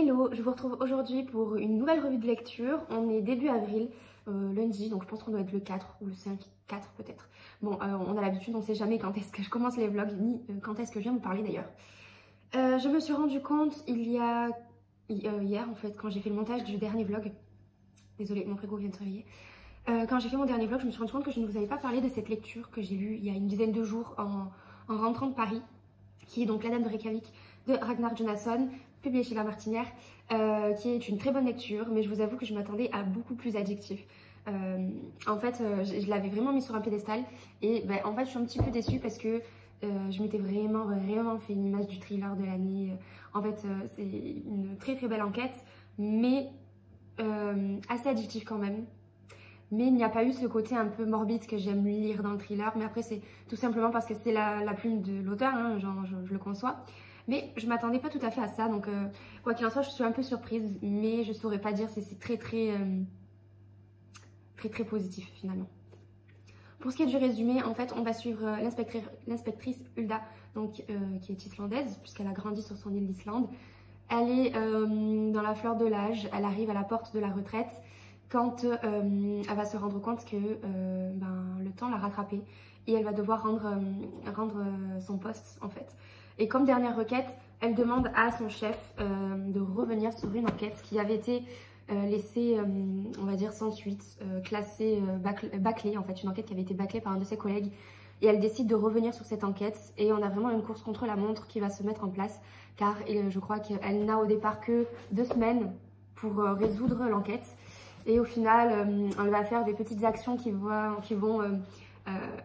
Hello, je vous retrouve aujourd'hui pour une nouvelle revue de lecture. On est début avril, lundi, donc je pense qu'on doit être le 4 ou le 5, 4 peut-être. Bon, on a l'habitude, on sait jamais quand est-ce que je commence les vlogs, ni quand est-ce que je viens vous parler d'ailleurs. Je me suis rendu compte hier en fait, quand j'ai fait le montage du dernier vlog. Désolée, mon frigo vient de se réveiller. Quand j'ai fait mon dernier vlog, je me suis rendu compte que je ne vous avais pas parlé de cette lecture que j'ai lue il y a une dizaine de jours en rentrant de Paris, qui est donc La Dame de Reykjavik de Ragnar Jonasson, publié chez La Martinière, qui est une très bonne lecture, mais je vous avoue que je m'attendais à beaucoup plus d'adjectifs. En fait, je l'avais vraiment mis sur un piédestal et en fait, je suis un petit peu déçue parce que je m'étais vraiment fait une image du thriller de l'année. En fait, c'est une très belle enquête, mais assez addictive quand même. Mais il n'y a pas eu ce côté un peu morbide que j'aime lire dans le thriller. Mais après, c'est tout simplement parce que c'est la plume de l'auteur, hein, je le conçois. Mais je m'attendais pas tout à fait à ça. Donc, quoi qu'il en soit, je suis un peu surprise. Mais je saurais pas dire si c'est très positif finalement. Pour ce qui est du résumé, en fait, on va suivre l'inspectrice Hulda, donc, qui est islandaise, puisqu'elle a grandi sur son île d'Islande. Elle est dans la fleur de l'âge. Elle arrive à la porte de la retraite quand elle va se rendre compte que le temps l'a rattrapée et elle va devoir rendre son poste en fait. Et comme dernière requête, elle demande à son chef de revenir sur une enquête qui avait été laissée, on va dire, sans suite, classée, bâclée en fait, une enquête qui avait été bâclée par un de ses collègues. Et elle décide de revenir sur cette enquête et on a vraiment une course contre la montre qui va se mettre en place car je crois qu'elle n'a au départ que 2 semaines pour résoudre l'enquête. Et au final, elle va faire des petites actions qui vont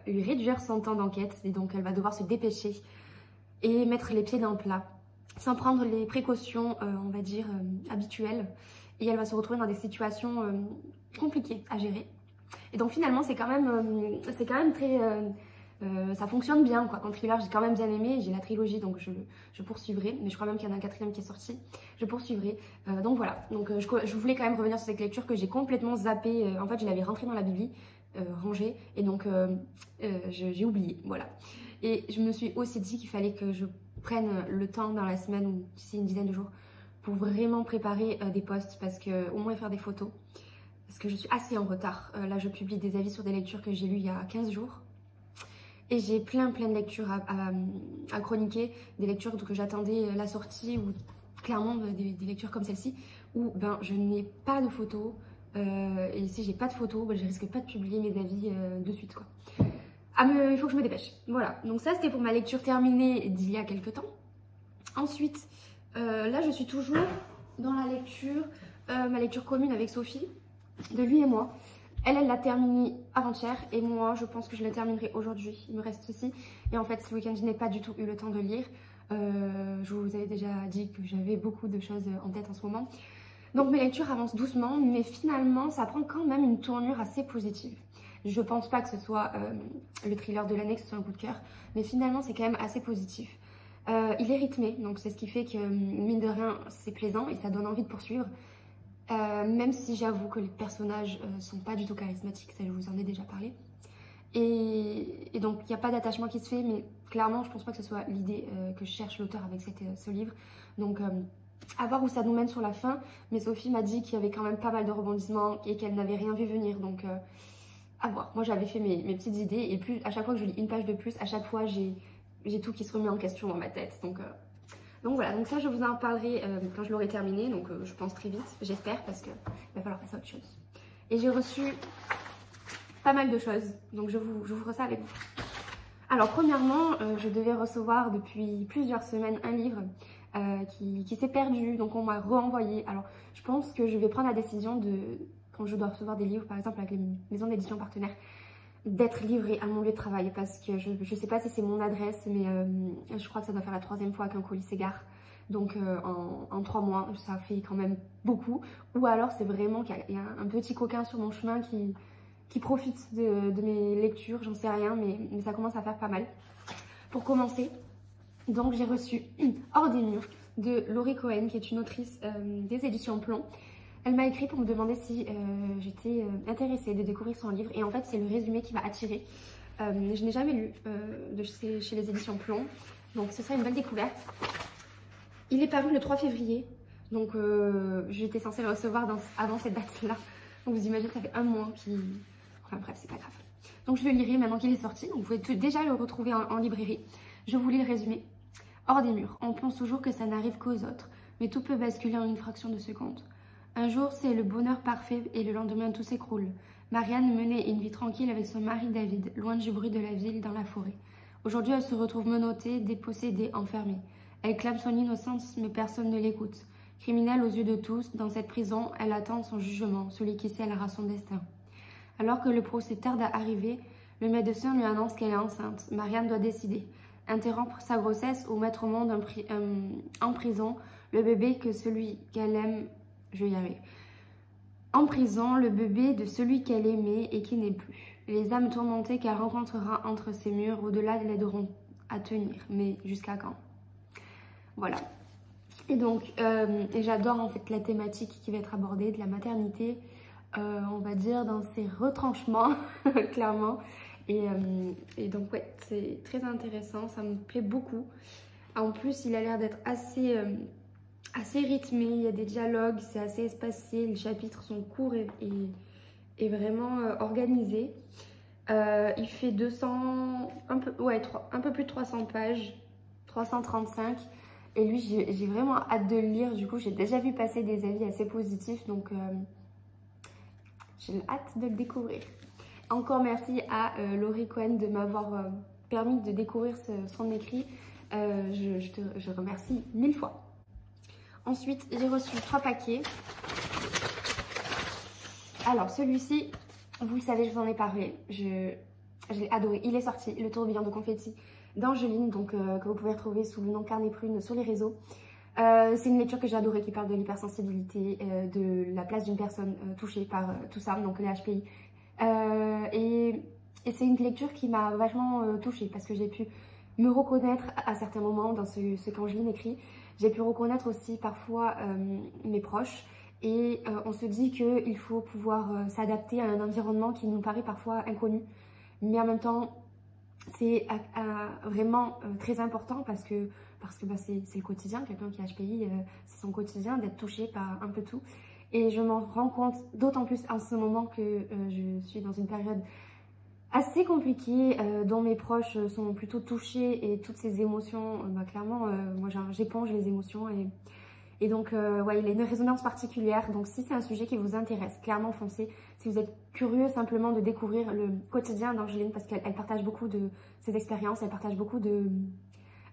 lui réduire son temps d'enquête. Et donc, elle va devoir se dépêcher et mettre les pieds dans le plat, sans prendre les précautions, on va dire, habituelles. Et elle va se retrouver dans des situations compliquées à gérer. Et donc, finalement, c'est quand même très... ça fonctionne bien, quoi. Comme thriller, j'ai quand même bien aimé. J'ai la trilogie, donc je poursuivrai. Mais je crois même qu'il y en a un 4e qui est sorti. Je poursuivrai. Donc voilà. Donc je voulais quand même revenir sur cette lecture que j'ai complètement zappée. En fait, je l'avais rentrée dans la bibli, rangée. Et donc, j'ai oublié. Voilà. Et je me suis aussi dit qu'il fallait que je prenne le temps dans la semaine ou d'ici une dizaine de jours pour vraiment préparer des posts. Parce que, au moins faire des photos. Parce que je suis assez en retard. Là, je publie des avis sur des lectures que j'ai lues il y a 15 jours. Et j'ai plein de lectures à chroniquer, des lectures que j'attendais la sortie ou clairement des lectures comme celle-ci où je n'ai pas de photos et si j'ai pas de photos, je risque pas de publier mes avis de suite quoi. Il faut que je me dépêche. Voilà, donc ça c'était pour ma lecture terminée d'il y a quelques temps. Ensuite, là je suis toujours dans la lecture, ma lecture commune avec Sophie, de Lui et moi. Elle l'a terminé avant-hier et moi je pense que je la terminerai aujourd'hui. Il me reste ceci. Et en fait ce week-end je n'ai pas du tout eu le temps de lire. Je vous avais déjà dit que j'avais beaucoup de choses en tête en ce moment. Donc mes lectures avancent doucement mais finalement ça prend quand même une tournure assez positive. Je pense pas que ce soit le thriller de l'année, que ce soit un coup de cœur. Mais finalement c'est quand même assez positif. Il est rythmé donc c'est ce qui fait que mine de rien c'est plaisant et ça donne envie de poursuivre. Même si j'avoue que les personnages sont pas du tout charismatiques, ça je vous en ai déjà parlé. Et donc il n'y a pas d'attachement qui se fait, mais clairement je pense pas que ce soit l'idée que cherche l'auteur avec ce livre. Donc à voir où ça nous mène sur la fin, mais Sophie m'a dit qu'il y avait quand même pas mal de rebondissements et qu'elle n'avait rien vu venir, donc à voir. Moi j'avais fait mes petites idées et plus à chaque fois que je lis une page de plus, à chaque fois j'ai tout qui se remet en question dans ma tête. Donc voilà, donc ça je vous en parlerai quand je l'aurai terminé, donc je pense très vite, j'espère, parce qu'il va falloir passer à autre chose. Et j'ai reçu pas mal de choses, donc je vous ferai ça avec vous. Alors premièrement, je devais recevoir depuis plusieurs semaines un livre qui s'est perdu, donc on m'a renvoyé. Alors je pense que je vais prendre la décision quand je dois recevoir des livres, par exemple avec les maisons d'édition partenaires, d'être livré à mon lieu de travail parce que je ne sais pas si c'est mon adresse mais je crois que ça doit faire la 3e fois qu'un colis s'égare donc en 3 mois ça fait quand même beaucoup ou alors c'est vraiment qu'il y a un petit coquin sur mon chemin qui profite de mes lectures, j'en sais rien mais ça commence à faire pas mal. Pour commencer, donc j'ai reçu Hors des murs de Laurie Cohen qui est une autrice des éditions Plomb. Elle m'a écrit pour me demander si j'étais intéressée de découvrir son livre et en fait c'est le résumé qui m'a attirée. Je n'ai jamais lu chez les éditions Plomb, donc ce sera une belle découverte. Il est paru le 3 février, Donc j'étais censée le recevoir avant cette date-là. Donc vous imaginez, ça fait un mois qu'il... Enfin bref, c'est pas grave. Donc je le lirai maintenant qu'il est sorti. Donc vous pouvez déjà le retrouver en librairie. Je vous lis le résumé. Hors des murs, on pense toujours que ça n'arrive qu'aux autres. Mais tout peut basculer en une fraction de seconde. Un jour, c'est le bonheur parfait et le lendemain, tout s'écroule. Marianne menait une vie tranquille avec son mari David, loin du bruit de la ville, dans la forêt. Aujourd'hui, elle se retrouve menottée, dépossédée, enfermée. Elle clame son innocence, mais personne ne l'écoute. Criminelle aux yeux de tous, dans cette prison, elle attend son jugement, celui qui scellera son destin. Alors que le procès tarde à arriver, le médecin lui annonce qu'elle est enceinte. Marianne doit décider. Interrompre sa grossesse ou mettre au monde en prison le bébé que celui qu'elle aime... Je vais y arriver. En prison, le bébé de celui qu'elle aimait et qui n'est plus. Les âmes tourmentées qu'elle rencontrera entre ces murs, au-delà, l'aideront à tenir. Mais jusqu'à quand? Voilà. Et donc, j'adore en fait la thématique qui va être abordée de la maternité, on va dire dans ses retranchements, clairement. Et donc, ouais, c'est très intéressant, ça me plaît beaucoup. En plus, il a l'air d'être assez rythmé, il y a des dialogues, c'est assez espacé, les chapitres sont courts et vraiment organisés. Il fait 200, un peu plus de 300 pages, 335. Et lui, j'ai vraiment hâte de le lire. Du coup, j'ai déjà vu passer des avis assez positifs, donc j'ai hâte de le découvrir. Encore merci à Laurie Cohen de m'avoir permis de découvrir son écrit. Je remercie 1000 fois. Ensuite, j'ai reçu 3 paquets. Alors, celui-ci, vous le savez, je vous en ai parlé. Je l'ai adoré. Il est sorti, le tourbillon de confetti d'Angeline, donc que vous pouvez retrouver sous le nom Carnet Prune sur les réseaux. C'est une lecture que j'ai adorée qui parle de l'hypersensibilité, de la place d'une personne touchée par tout ça, donc le HPI. Et c'est une lecture qui m'a vachement touchée parce que j'ai pu me reconnaître à certains moments dans ce qu'Angeline écrit. J'ai pu reconnaître aussi parfois mes proches et on se dit qu'il faut pouvoir s'adapter à un environnement qui nous paraît parfois inconnu. Mais en même temps, c'est vraiment très important parce que c'est le quotidien. Quelqu'un qui est HPI, c'est son quotidien d'être touché par un peu tout. Et je m'en rends compte d'autant plus en ce moment que je suis dans une période assez compliquée, dont mes proches sont plutôt touchés et toutes ces émotions, clairement, moi j'éponge les émotions et donc ouais, il a une résonance particulière. Donc si c'est un sujet qui vous intéresse, clairement foncez. Si vous êtes curieux simplement de découvrir le quotidien d'Angeline, parce qu'elle partage beaucoup de ses expériences, elle partage beaucoup de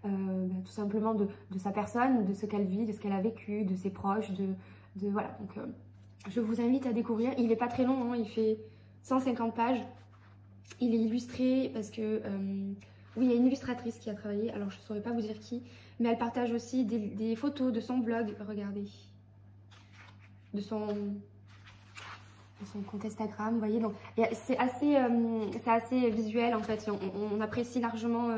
tout simplement de sa personne, de ce qu'elle vit, de ce qu'elle a vécu, de ses proches, voilà. Donc je vous invite à découvrir. Il n'est pas très long, hein, il fait 150 pages. Il est illustré parce que, oui, il y a une illustratrice qui a travaillé, alors je ne saurais pas vous dire qui, mais elle partage aussi des photos de son blog, regardez, de son compte Instagram, vous voyez, donc c'est assez visuel en fait, on apprécie largement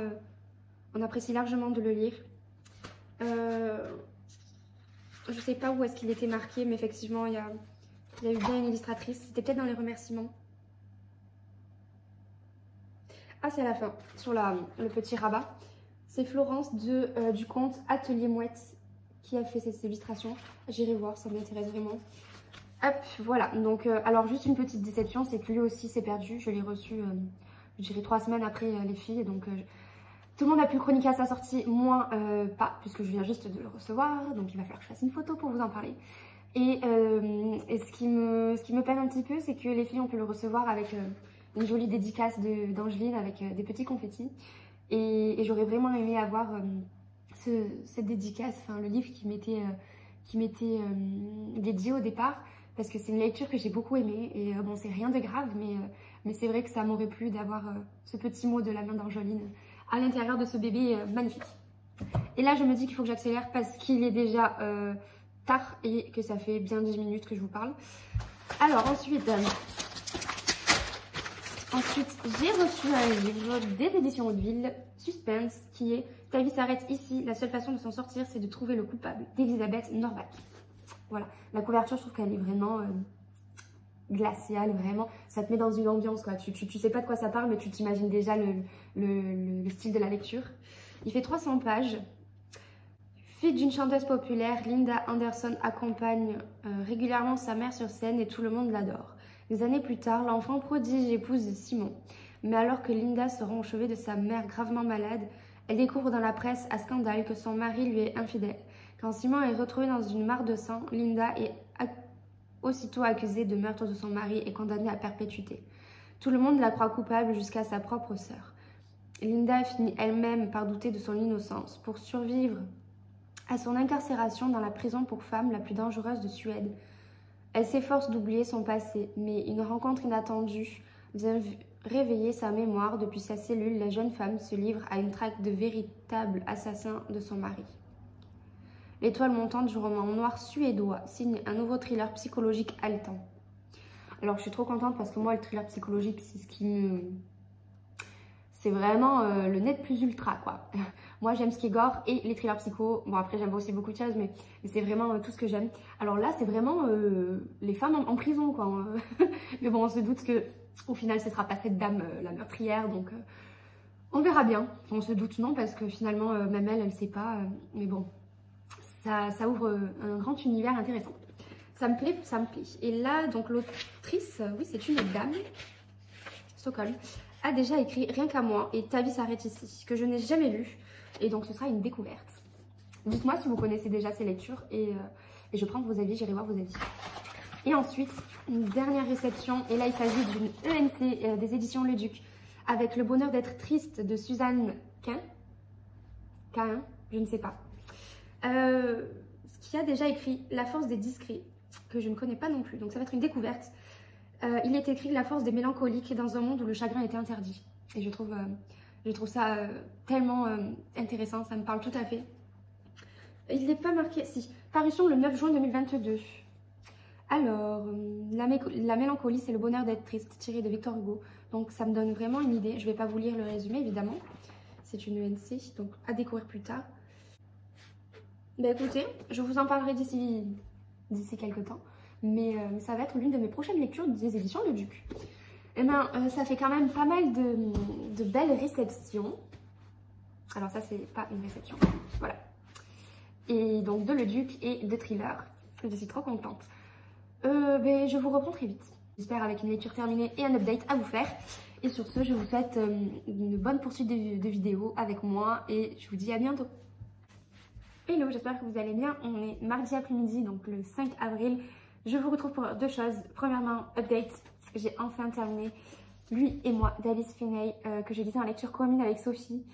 de le lire. Je sais pas où est-ce qu'il était marqué, mais effectivement, il y a eu bien une illustratrice, c'était peut-être dans les remerciements. Ah, c'est à la fin, sur le petit rabat. C'est Florence du compte Atelier Mouette qui a fait cette illustration. J'irai voir, ça m'intéresse vraiment. Hop, voilà. Donc, alors juste une petite déception, c'est que lui aussi s'est perdu. Je l'ai reçu, je dirais 3 semaines après les filles. Donc, tout le monde a pu le chroniquer à sa sortie, moi pas, puisque je viens juste de le recevoir. Donc, il va falloir que je fasse une photo pour vous en parler. Et ce qui me peine un petit peu, c'est que les filles ont pu le recevoir avec... une jolie dédicace d'Angeline avec des petits confettis. Et j'aurais vraiment aimé avoir cette dédicace, enfin le livre qui m'était dédié au départ, parce que c'est une lecture que j'ai beaucoup aimée. Et bon, c'est rien de grave, mais c'est vrai que ça m'aurait plu d'avoir ce petit mot de la main d'Angeline à l'intérieur de ce bébé magnifique. Et là, je me dis qu'il faut que j'accélère parce qu'il est déjà tard et que ça fait bien 10 minutes que je vous parle. Alors ensuite... Ensuite, j'ai reçu un livre des éditions Hauteville, Suspense, qui est « Ta vie s'arrête ici, la seule façon de s'en sortir, c'est de trouver le coupable » d'Elisabeth Norbach. Voilà, la couverture, je trouve qu'elle est vraiment glaciale, vraiment. Ça te met dans une ambiance, quoi. Tu sais pas de quoi ça parle, mais tu t'imagines déjà le style de la lecture. Il fait 300 pages. Fille d'une chanteuse populaire, Linda Anderson accompagne régulièrement sa mère sur scène et tout le monde l'adore. Des années plus tard, l'enfant prodige épouse Simon. Mais alors que Linda se rend au chevet de sa mère gravement malade, elle découvre dans la presse à scandale que son mari lui est infidèle. Quand Simon est retrouvé dans une mare de sang, Linda est aussitôt accusée de meurtre de son mari et condamnée à perpétuité. Tout le monde la croit coupable jusqu'à sa propre sœur. Linda finit elle-même par douter de son innocence pour survivre à son incarcération dans la prison pour femmes la plus dangereuse de Suède. Elle s'efforce d'oublier son passé, mais une rencontre inattendue vient réveiller sa mémoire. Depuis sa cellule, la jeune femme se livre à une traque de véritables assassins de son mari. L'étoile montante du roman noir suédois signe un nouveau thriller psychologique haletant. Alors je suis trop contente parce que moi le thriller psychologique c'est ce qui me... C'est vraiment le net plus ultra quoi. Moi j'aime ce qui est gore et les thrillers psycho. Bon après j'aime aussi beaucoup de choses mais c'est vraiment tout ce que j'aime. Alors là c'est vraiment les femmes en prison quoi. Mais bon on se doute que au final ce sera pas cette dame la meurtrière donc on verra bien. On se doute non parce que finalement même elle sait pas. Mais bon ça ouvre un grand univers intéressant. Ça me plaît, ça me plaît. Et là donc l'autrice, oui c'est une dame, Stockholm, a déjà écrit Rien qu'à moi et Ta vie s'arrête ici, que je n'ai jamais lu. Et donc ce sera une découverte. Dites-moi si vous connaissez déjà ces lectures et je prends vos avis, j'irai voir vos avis. Et ensuite, une dernière réception. Et là il s'agit d'une ENC des éditions Le Duc avec Le bonheur d'être triste de Suzanne Cain, je ne sais pas. Qui a déjà écrit La force des discrets, que je ne connais pas non plus. Donc ça va être une découverte. Il est écrit La force des mélancoliques dans un monde où le chagrin était interdit. Et je trouve ça tellement intéressant, ça me parle tout à fait. Il n'est pas marqué, si, parution le 9 juin 2022. Alors, la mélancolie, c'est le bonheur d'être triste, tiré de Victor Hugo. Donc ça me donne vraiment une idée. Je ne vais pas vous lire le résumé, évidemment. C'est une ENC, donc à découvrir plus tard. Bah écoutez, je vous en parlerai d'ici quelques temps. Mais ça va être l'une de mes prochaines lectures des éditions Le Duc. Et bien, ça fait quand même pas mal de belles réceptions. Alors ça, c'est pas une réception. Voilà. Et donc de Le Duc et de thriller. Je suis trop contente. Ben, je vous reprends très vite. J'espère avec une lecture terminée et un update à vous faire. Et sur ce, je vous souhaite une bonne poursuite de vidéos avec moi. Et je vous dis à bientôt. Hello, j'espère que vous allez bien. On est mardi après-midi, donc le 5 avril. Je vous retrouve pour deux choses. Premièrement, update. J'ai enfin terminé Lui et moi d'Alice Finney que je lisais en lecture commune avec Sophie.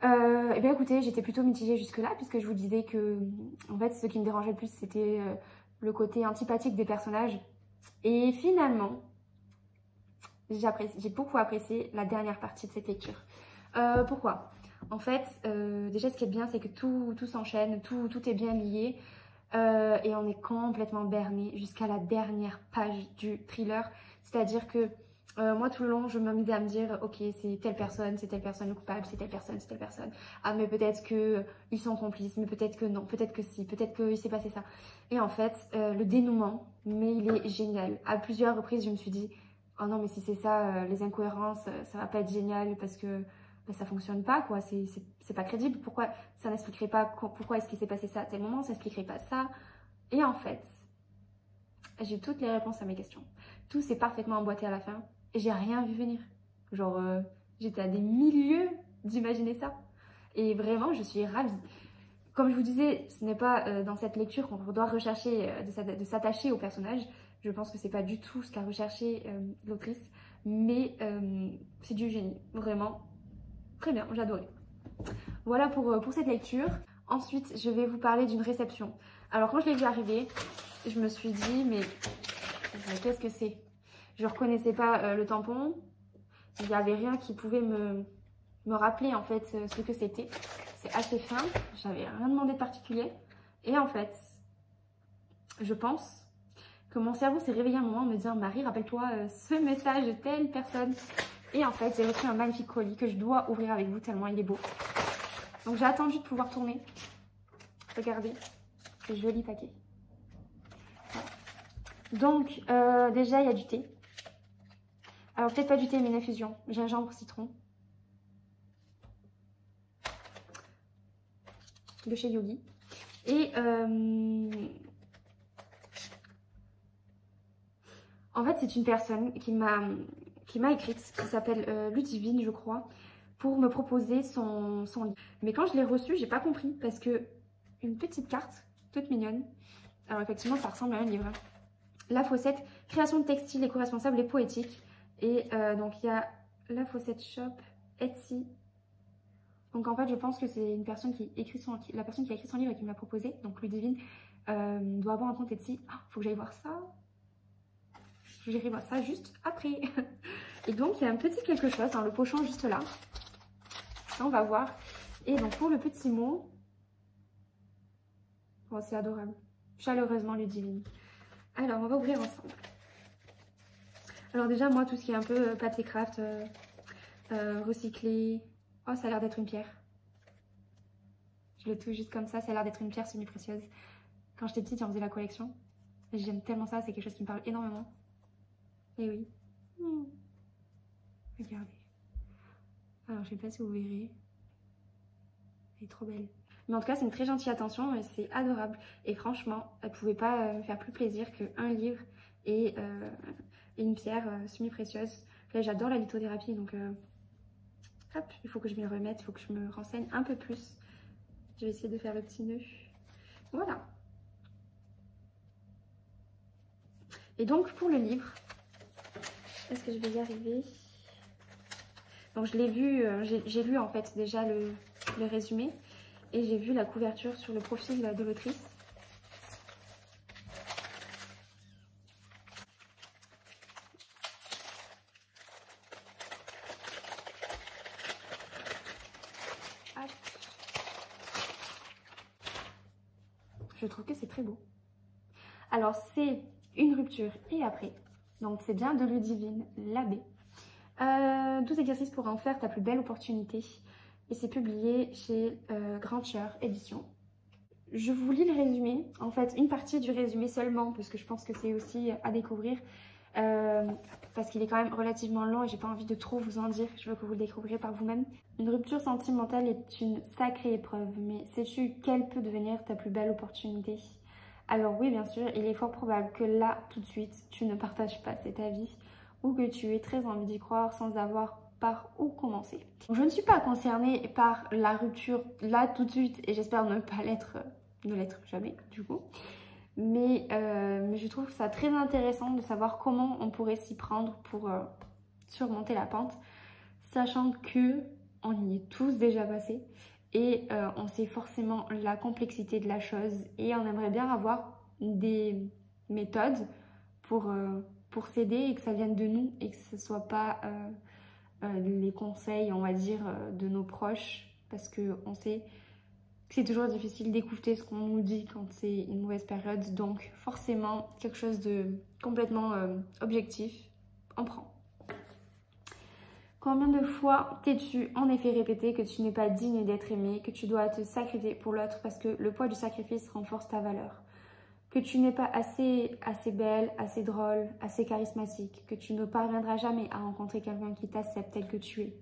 Et bien écoutez, j'étais plutôt mitigée jusque-là puisque je vous disais que en fait ce qui me dérangeait le plus c'était le côté antipathique des personnages. Et finalement, j'ai beaucoup apprécié la dernière partie de cette lecture. Pourquoi ? En fait, déjà ce qui est bien c'est que tout s'enchaîne, tout est bien lié. Et on est complètement berné jusqu'à la dernière page du thriller. C'est-à-dire que moi tout le long je m'amusais à me dire ok c'est telle personne le coupable, c'est telle personne. Ah mais peut-être que ils sont complices, mais peut-être que non, peut-être que si, peut-être qu'il s'est passé ça. Et en fait le dénouement, mais il est génial. À plusieurs reprises je me suis dit oh non mais si c'est ça, les incohérences, ça va pas être génial parce que ben, ça fonctionne pas quoi, c'est pas crédible. Pourquoi ça n'expliquerait pas pourquoi est-ce qu'il s'est passé ça à tel moment, ça n'expliquerait pas ça. Et en fait j'ai toutes les réponses à mes questions. Tout s'est parfaitement emboîté à la fin et j'ai rien vu venir. Genre j'étais à des milieux d'imaginer ça. Et vraiment je suis ravie. Comme je vous disais, ce n'est pas dans cette lecture qu'on doit rechercher de s'attacher au personnage. Je pense que c'est pas du tout ce qu'a recherché l'autrice. Mais c'est du génie, vraiment. Très bien, j'ai adoré. Voilà pour cette lecture. Ensuite, je vais vous parler d'une réception. Alors quand je l'ai vu arriver, je me suis dit, mais qu'est-ce que c'est? Je reconnaissais pas le tampon. Il n'y avait rien qui pouvait me rappeler en fait ce que c'était. C'est assez fin, j'avais rien demandé de particulier. Et en fait, je pense que mon cerveau s'est réveillé un moment en me disant Marie, rappelle-toi ce message de telle personne. Et en fait, j'ai reçu un magnifique colis que je dois ouvrir avec vous tellement il est beau. Donc j'ai attendu de pouvoir tourner. Regardez, ce joli paquet. Voilà. Donc déjà, il y a du thé. Alors peut-être pas du thé, mais une infusion. Gingembre, citron. De chez Yogi. Et en fait, c'est une personne qui m'a écrite, qui s'appelle Ludivine, je crois, pour me proposer son livre. Mais quand je l'ai reçu, j'ai pas compris parce que une petite carte, toute mignonne. Alors effectivement, ça ressemble à un livre. La Fossette, création de textile éco-responsable et poétique. Et donc il y a La Fossette Shop, Etsy. Donc en fait, je pense que c'est une personne la personne qui a écrit son livre et qui me l'a proposé, donc Ludivine, doit avoir un compte Etsy. Ah, faut que j'aille voir ça. J'irai voir ça juste après. Et donc il y a un petit quelque chose dans le pochon juste là. On va voir. Et donc pour le petit mot, oh, c'est adorable. Chaleureusement Ludivine. Alors on va ouvrir ensemble. Alors déjà moi tout ce qui est un peu papier craft, recyclé. Oh, ça a l'air d'être une pierre. Je le touche juste comme ça a l'air d'être une pierre semi-précieuse. Quand j'étais petite, on faisait la collection. J'aime tellement ça, c'est quelque chose qui me parle énormément. Et oui. Regardez. Alors, je sais pas si vous verrez. Elle est trop belle. Mais en tout cas, c'est une très gentille attention et c'est adorable. Et franchement, elle pouvait pas me faire plus plaisir qu'un livre et une pierre semi-précieuse. Là, j'adore la lithothérapie, donc hop, il faut que je m'y remette, il faut que je me renseigne un peu plus. Je vais essayer de faire le petit nœud. Voilà. Et donc, pour le livre, est-ce que je vais y arriver? Donc, je l'ai vu, j'ai lu en fait déjà le résumé. Et j'ai vu la couverture sur le profil de l'autrice. Je trouve que c'est très beau. Alors, c'est une rupture et après. Donc, c'est bien de Ludivine Labbé. 12 exercices pour en faire ta plus belle opportunité. Et c'est publié chez Grandeur Édition. Je vous lis le résumé, en fait une partie du résumé seulement, parce que je pense que c'est aussi à découvrir, parce qu'il est quand même relativement long et j'ai pas envie de trop vous en dire, je veux que vous le découvriez par vous-même. Une rupture sentimentale est une sacrée épreuve, mais sais-tu quelle peut devenir ta plus belle opportunité? Alors oui, bien sûr, il est fort probable que là, tout de suite, tu ne partages pas cet avis, ou que tu aies très envie d'y croire sans avoir par où commencer. Je ne suis pas concernée par la rupture là tout de suite et j'espère ne pas l'être, ne l'être jamais du coup. Mais je trouve ça très intéressant de savoir comment on pourrait s'y prendre pour surmonter la pente, sachant que on y est tous déjà passés et on sait forcément la complexité de la chose et on aimerait bien avoir des méthodes pour s'aider et que ça vienne de nous et que ce soit pas les conseils, on va dire, de nos proches, parce qu'on sait que c'est toujours difficile d'écouter ce qu'on nous dit quand c'est une mauvaise période, donc forcément quelque chose de complètement objectif, on prend. Combien de fois t'es-tu en effet répété que tu n'es pas digne d'être aimé, que tu dois te sacrifier pour l'autre parce que le poids du sacrifice renforce ta valeur? Que tu n'es pas assez belle, assez drôle, assez charismatique, que tu ne parviendras jamais à rencontrer quelqu'un qui t'accepte tel que tu es.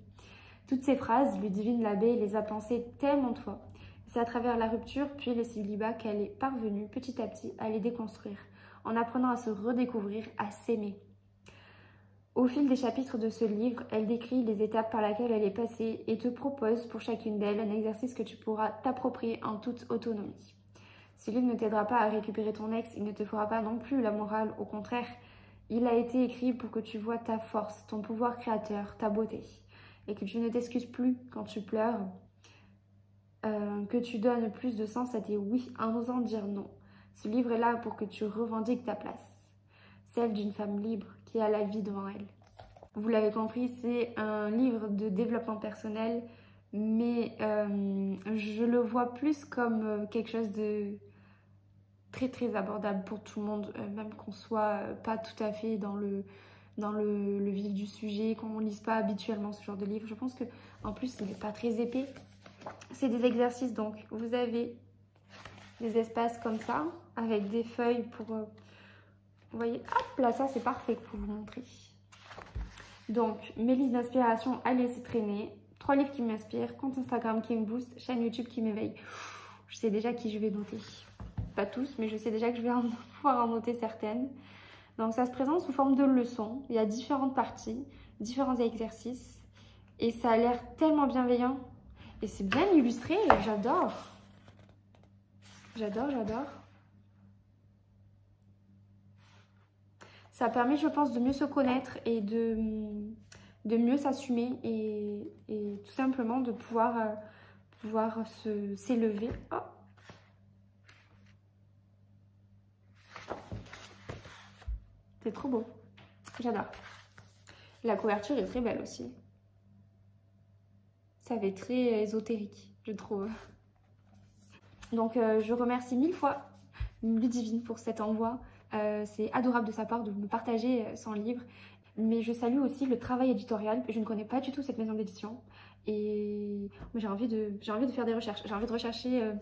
Toutes ces phrases, Ludivine Labbé les a pensées tellement toi. C'est à travers la rupture puis le célibat qu'elle est parvenue petit à petit à les déconstruire, en apprenant à se redécouvrir, à s'aimer. Au fil des chapitres de ce livre, elle décrit les étapes par lesquelles elle est passée et te propose pour chacune d'elles un exercice que tu pourras t'approprier en toute autonomie. Ce livre ne t'aidera pas à récupérer ton ex, il ne te fera pas non plus la morale, au contraire. Il a été écrit pour que tu vois ta force, ton pouvoir créateur, ta beauté. Et que tu ne t'excuses plus quand tu pleures, que tu donnes plus de sens à tes oui en osant dire non. Ce livre est là pour que tu revendiques ta place, celle d'une femme libre qui a la vie devant elle. Vous l'avez compris, c'est un livre de développement personnel, mais je le vois plus comme quelque chose de très très abordable pour tout le monde, même qu'on soit pas tout à fait dans le vif du sujet, qu'on ne lise pas habituellement ce genre de livre. Je pense que en plus il n'est pas très épais. C'est des exercices, donc vous avez des espaces comme ça avec des feuilles pour vous voyez, hop là, ça c'est parfait pour vous montrer. Donc mes listes d'inspiration à laisser traîner, 3 livres qui m'inspirent, compte Instagram qui me booste, chaîne YouTube qui m'éveille. Je sais déjà qui je vais noter. Pas tous, mais je sais déjà que je vais pouvoir en noter certaines. Donc ça se présente sous forme de leçons. Il y a différentes parties, différents exercices. Et ça a l'air tellement bienveillant. Et c'est bien illustré, j'adore. J'adore, j'adore. Ça permet, je pense, de mieux se connaître et de mieux s'assumer et tout simplement de pouvoir s'élever. Oh. C'est trop beau. J'adore. La couverture est très belle aussi. Ça fait très ésotérique, je trouve. Donc je remercie 1000 fois Ludivine pour cet envoi. C'est adorable de sa part de me partager son livre. Mais je salue aussi le travail éditorial. Je ne connais pas du tout cette maison d'édition. Et j'ai envie de faire des recherches. J'ai envie de rechercher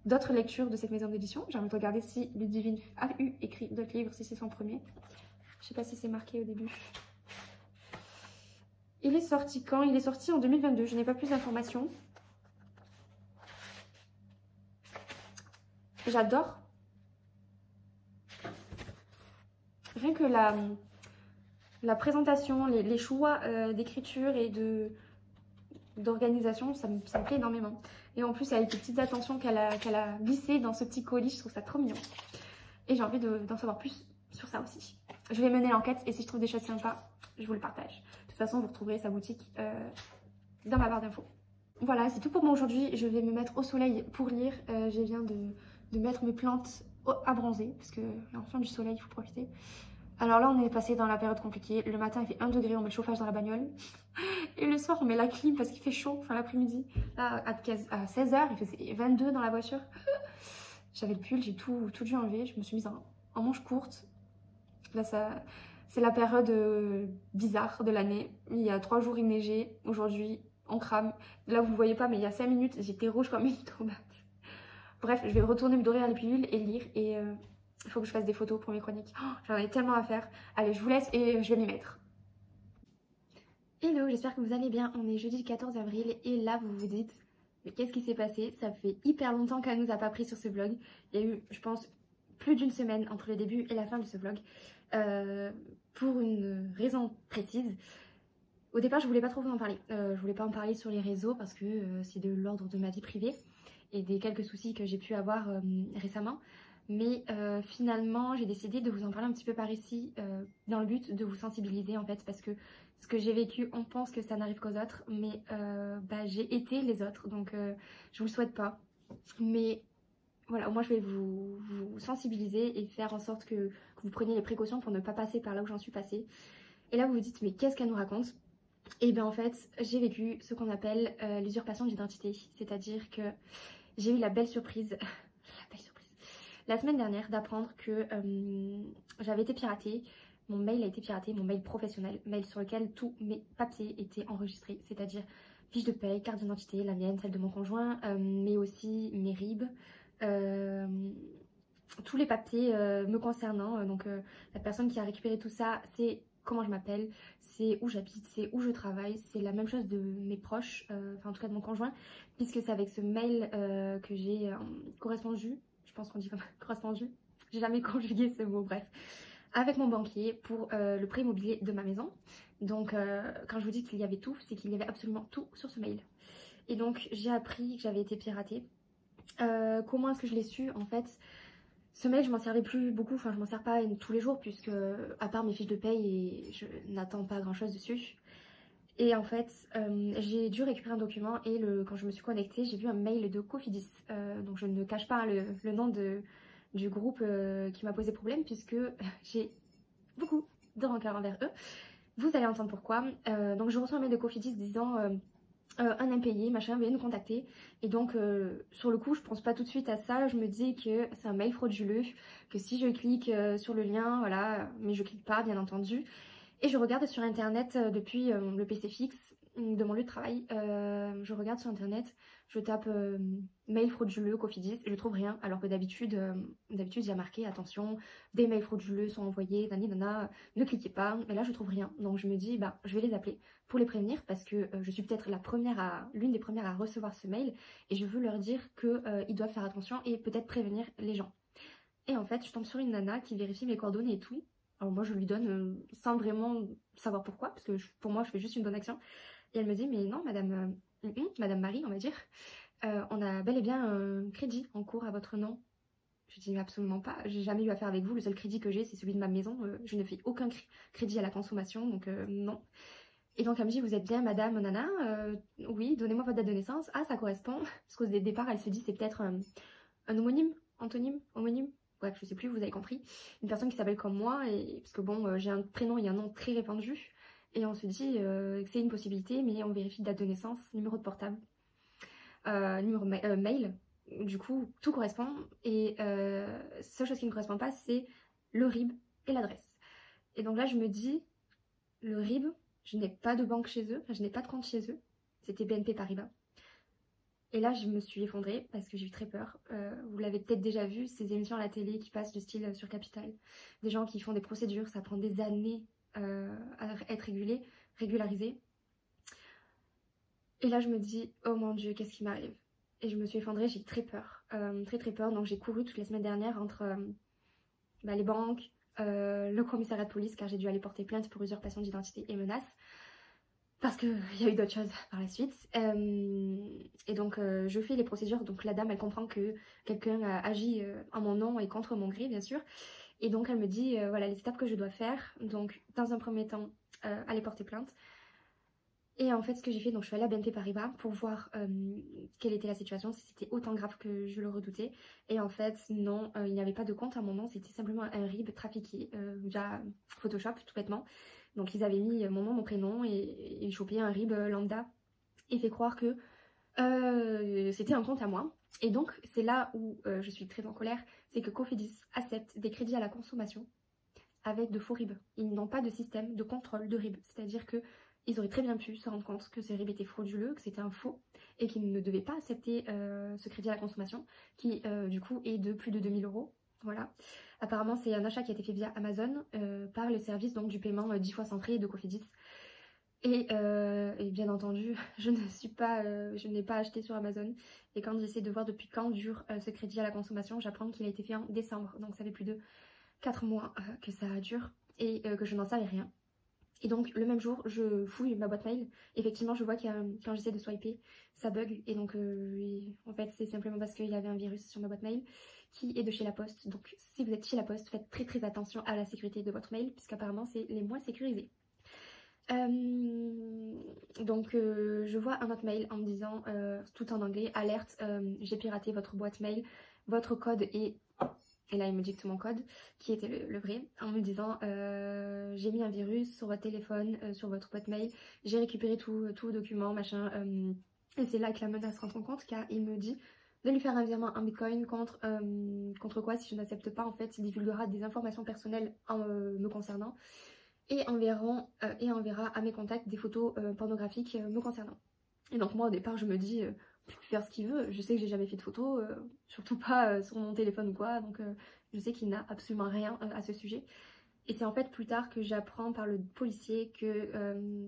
d'autres lectures de cette maison d'édition. J'ai envie de regarder si Ludivine a écrit d'autres livres, si c'est son premier. Je sais pas si c'est marqué au début. Il est sorti quand? Il est sorti en 2022. Je n'ai pas plus d'informations. J'adore. Rien que la présentation, les choix d'écriture et d'organisation, ça me plaît énormément. Et en plus, avec les petites attentions qu'elle a glissées dans ce petit colis, je trouve ça trop mignon. Et j'ai envie d'en savoir plus sur ça aussi. Je vais mener l'enquête et si je trouve des choses sympas, je vous le partage. De toute façon, vous retrouverez sa boutique dans ma barre d'infos. Voilà, c'est tout pour moi aujourd'hui. Je vais me mettre au soleil pour lire. Je viens de mettre mes plantes à bronzer parce que enfin du soleil, il faut profiter. Alors là, on est passé dans la période compliquée. Le matin, il fait 1 degré, on met le chauffage dans la bagnole. Et le soir, on met la clim parce qu'il fait chaud, enfin l'après-midi. Là, à 16 h, il faisait 22 dans la voiture. J'avais le pull, j'ai tout dû enlever. Je me suis mise en manche courte. Là, c'est la période bizarre de l'année. Il y a 3 jours, il neigeait. Aujourd'hui, on crame. Là, vous ne voyez pas, mais il y a 5 minutes, j'étais rouge comme une tomate. Bref, je vais retourner me dorer à la pilule et lire. Et il faut que je fasse des photos pour mes chroniques. Oh, j'en ai tellement à faire. Allez, je vous laisse et je vais m'y mettre. Hello, j'espère que vous allez bien. On est jeudi 14 avril et là, vous vous dites, mais qu'est-ce qui s'est passé? Ça fait hyper longtemps qu'elle nous a pas pris sur ce vlog. Il y a eu, je pense, plus d'une semaine entre le début et la fin de ce vlog. Pour une raison précise. Au départ, je voulais pas trop vous en parler. Je voulais pas en parler sur les réseaux parce que c'est de l'ordre de ma vie privée et des quelques soucis que j'ai pu avoir récemment. Mais finalement, j'ai décidé de vous en parler un petit peu par ici dans le but de vous sensibiliser en fait parce que ce que j'ai vécu, on pense que ça n'arrive qu'aux autres, mais j'ai été les autres, donc je vous le souhaite pas. Mais voilà, moi je vais vous sensibiliser et faire en sorte que vous preniez les précautions pour ne pas passer par là où j'en suis passée. Et là vous vous dites, mais qu'est-ce qu'elle nous raconte? Et bien en fait, j'ai vécu ce qu'on appelle l'usurpation d'identité, c'est-à-dire que j'ai eu la belle surprise, la semaine dernière d'apprendre que j'avais été piratée. Mon mail a été piraté, mon mail professionnel, mail sur lequel tous mes papiers étaient enregistrés, c'est-à-dire fiche de paye, carte d'identité, la mienne, celle de mon conjoint, mais aussi mes RIB, tous les papiers me concernant. Donc la personne qui a récupéré tout ça, c'est comment je m'appelle, c'est où j'habite, c'est où je travaille, c'est la même chose de mes proches, enfin en tout cas de mon conjoint, puisque c'est avec ce mail que j'ai correspondu. Je pense qu'on dit comme correspondu. J'ai jamais conjugué ce mot, bref. Avec mon banquier pour le prêt immobilier de ma maison. Donc quand je vous dis qu'il y avait tout, c'est qu'il y avait absolument tout sur ce mail. Et donc j'ai appris que j'avais été piratée. Comment est-ce que je l'ai su? En fait, ce mail je m'en servais plus beaucoup, enfin je m'en sers pas tous les jours puisque à part mes fiches de paye et je n'attends pas grand chose dessus. Et en fait, j'ai dû récupérer un document et quand je me suis connectée, j'ai vu un mail de Cofidis. Donc je ne cache pas le nom du groupe qui m'a posé problème puisque j'ai beaucoup de rancœur envers eux. Vous allez entendre pourquoi. Donc je reçois un mail de Cofidis disant un impayé, machin, veuillez nous contacter. Et donc sur le coup, je pense pas tout de suite à ça. Je me dis que c'est un mail frauduleux, que si je clique sur le lien, voilà, mais je clique pas bien entendu. Et je regarde sur internet depuis le PC fixe de mon lieu de travail, je regarde sur internet, je tape mail frauduleux Cofidis, je trouve rien, alors que d'habitude il y a marqué attention, des mails frauduleux sont envoyés, nani nana, ne cliquez pas, mais là je trouve rien. Donc je me dis bah je vais les appeler pour les prévenir parce que je suis peut-être l'une des premières à recevoir ce mail et je veux leur dire que ils doivent faire attention et peut-être prévenir les gens. Et en fait je tombe sur une nana qui vérifie mes coordonnées et tout. Alors moi je lui donne sans vraiment savoir pourquoi, parce que pour moi je fais juste une bonne action. Et elle me dit mais non madame, madame Marie on va dire, on a bel et bien un crédit en cours à votre nom. Je dis mais absolument pas, j'ai jamais eu affaire avec vous, le seul crédit que j'ai c'est celui de ma maison, je ne fais aucun crédit à la consommation donc non. Et donc elle me dit vous êtes bien madame nana, oui donnez-moi votre date de naissance, ah ça correspond, parce qu'au départ elle se dit c'est peut-être un homonyme, antonyme, homonyme. Bref, je sais plus, vous avez compris. Une personne qui s'appelle comme moi, et parce que bon, j'ai un prénom et un nom très répandu. Et on se dit que c'est une possibilité, mais on vérifie date de naissance, numéro de portable, numéro mail. Du coup, tout correspond. Et seule chose qui ne correspond pas, c'est le RIB et l'adresse. Et donc là, je me dis, le RIB, je n'ai pas de banque chez eux, enfin, je n'ai pas de compte chez eux. C'était BNP Paribas. Et là, je me suis effondrée parce que j'ai eu très peur. Vous l'avez peut-être déjà vu, ces émissions à la télé qui passent de style sur Capital. Des gens qui font des procédures, ça prend des années à être régularisé. Et là, je me dis, oh mon Dieu, qu'est-ce qui m'arrive? Et je me suis effondrée, j'ai très peur. Très peur. Donc j'ai couru toute la semaine dernière entre les banques, le commissariat de police, car j'ai dû aller porter plainte pour usurpation d'identité et menaces. Parce qu'il y a eu d'autres choses par la suite. Et donc, je fais les procédures. Donc, la dame, elle comprend que quelqu'un a agi en mon nom et contre mon gré, bien sûr. Et donc, elle me dit, voilà, les étapes que je dois faire. Donc, dans un premier temps, aller porter plainte. Et en fait, ce que j'ai fait, donc je suis allée à BNP Paribas pour voir quelle était la situation, si c'était autant grave que je le redoutais. Et en fait, non, il n'y avait pas de compte à mon nom, c'était simplement un RIB trafiqué via Photoshop, tout bêtement. Donc ils avaient mis mon nom, mon prénom et chopé un RIB lambda et fait croire que c'était un compte à moi. Et donc c'est là où je suis très en colère, c'est que Cofidis accepte des crédits à la consommation avec de faux RIB. Ils n'ont pas de système de contrôle de RIB, c'est-à-dire que ils auraient très bien pu se rendre compte que ce RIB était frauduleux, que c'était un faux et qu'ils ne devaient pas accepter ce crédit à la consommation qui du coup est de plus de 2000 €. Voilà. Apparemment c'est un achat qui a été fait via Amazon par le service donc, du paiement 10 fois sans frais de Cofidis. Et bien entendu, je n'ai pas acheté sur Amazon. Et quand j'essaie de voir depuis quand dure ce crédit à la consommation, j'apprends qu'il a été fait en décembre. Donc ça fait plus de 4 mois que ça dure et que je n'en savais rien. Et donc le même jour, je fouille ma boîte mail. Effectivement, je vois que quand j'essaie de swiper, ça bug. Et donc en fait, c'est simplement parce qu'il y avait un virus sur ma boîte mail qui est de chez La Poste. Donc si vous êtes chez La Poste, faites très très attention à la sécurité de votre mail, puisqu'apparemment c'est les moins sécurisés. Donc je vois un autre mail en me disant, tout en anglais, alerte, j'ai piraté votre boîte mail, votre code est... Et là, il me dicte mon code, qui était le vrai, en me disant j'ai mis un virus sur votre téléphone, sur votre boîte mail, j'ai récupéré tout document, machin. Et c'est là que la menace rentre en compte, car il me dit de lui faire un virement en bitcoin contre quoi, si je n'accepte pas, en fait, il divulguera des informations personnelles me concernant et enverra à mes contacts des photos pornographiques me concernant. Et donc moi, au départ, je me dis... faire ce qu'il veut, je sais que j'ai jamais fait de photos, surtout pas sur mon téléphone ou quoi, donc je sais qu'il n'a absolument rien à ce sujet. Et c'est en fait plus tard que j'apprends par le policier que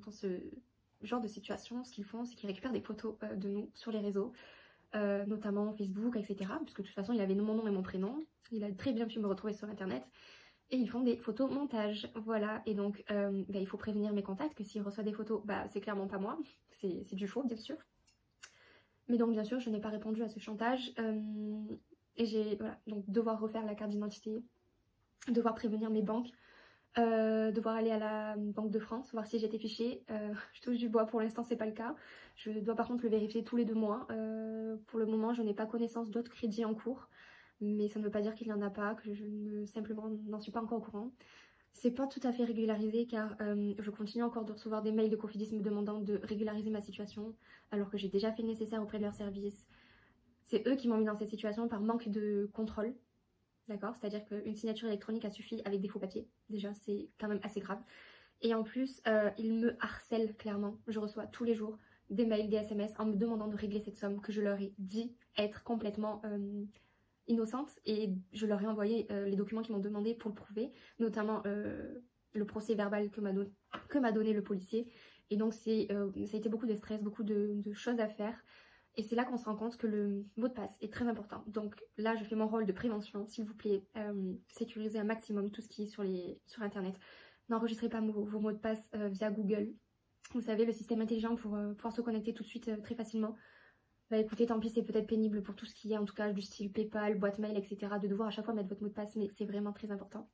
dans ce genre de situation, ce qu'ils font, c'est qu'ils récupèrent des photos de nous sur les réseaux, notamment Facebook, etc. Puisque de toute façon, il avait mon nom et mon prénom, il a très bien pu me retrouver sur internet. Et ils font des photos montage, voilà. Et donc, il faut prévenir mes contacts que s'ils reçoivent des photos, c'est clairement pas moi, c'est du faux, bien sûr. Mais donc bien sûr je n'ai pas répondu à ce chantage et j'ai donc devoir refaire la carte d'identité, devoir prévenir mes banques, devoir aller à la Banque de France, voir si j'étais fichée. Je touche du bois, pour l'instant c'est pas le cas. Je dois par contre le vérifier tous les 2 mois. Pour le moment je n'ai pas connaissance d'autres crédits en cours, mais ça ne veut pas dire qu'il n'y en a pas, que je simplement n'en suis pas encore au courant. C'est pas tout à fait régularisé car je continue encore de recevoir des mails de Cofidis me demandant de régulariser ma situation alors que j'ai déjà fait le nécessaire auprès de leur service. C'est eux qui m'ont mis dans cette situation par manque de contrôle, d'accord? C'est-à-dire qu'une signature électronique a suffi avec des faux papiers. Déjà, c'est quand même assez grave. Et en plus, ils me harcèlent clairement. Je reçois tous les jours des mails, des SMS en me demandant de régler cette somme que je leur ai dit être complètement innocente. Et je leur ai envoyé les documents qu'ils m'ont demandé pour le prouver, notamment le procès verbal que m'a donné le policier. Et donc ça a été beaucoup de stress, beaucoup de choses à faire. Et c'est là qu'on se rend compte que le mot de passe est très important. Donc là, je fais mon rôle de prévention. S'il vous plaît, sécurisez un maximum tout ce qui est sur Internet. N'enregistrez pas vos mots de passe via Google. Vous savez, le système intelligent pour pouvoir se connecter tout de suite très facilement. Bah écoutez, tant pis, c'est peut-être pénible pour tout ce qui est en tout cas du style PayPal, boîte mail, etc. de devoir à chaque fois mettre votre mot de passe, mais c'est vraiment très important.